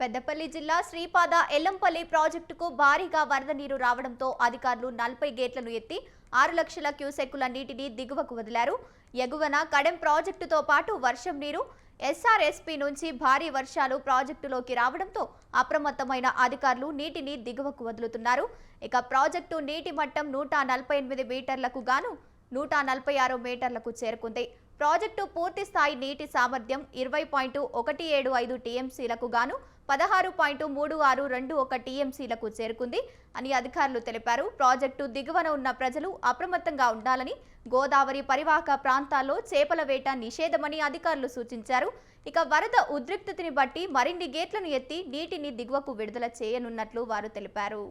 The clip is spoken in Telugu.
పెద్దపల్లి జిల్లా శ్రీపాద ఎల్లంపల్లి ప్రాజెక్టుకు భారీగా వరద నీరు రావడంతో అధికారులు 40 గేట్లను ఎత్తి 6 లక్షల క్యూసెక్కుల నీటిని దిగువకు వదిలారు. ఎగువన కడెం ప్రాజెక్టుతో పాటు వర్షం నీరు ఎస్ఆర్ఎస్పీ నుంచి భారీ వర్షాలు ప్రాజెక్టులోకి రావడంతో అప్రమత్తమైన అధికారులు నీటిని దిగువకు వదులుతున్నారు. ఇక ప్రాజెక్టు నీటి మట్టం 148 మీటర్లకు గాను 146 మీటర్లకు చేరుకుంది. ప్రాజెక్టు పూర్తి స్థాయి నీటి సామర్థ్యం 20.175 టీఎంసీలకు గాను 16.3621 టీఎంసీలకు చేరుకుంది అని అధికారులు తెలిపారు. ప్రాజెక్టు దిగువన ఉన్న ప్రజలు అప్రమత్తంగా ఉండాలని, గోదావరి పరివాహక ప్రాంతాల్లో చేపల వేట నిషేధమని అధికారులు సూచించారు. ఇక వరద ఉద్రిక్తతని బట్టి మరిన్ని గేట్లను ఎత్తి నీటిని దిగువకు విడుదల చేయనున్నట్లు వారు తెలిపారు.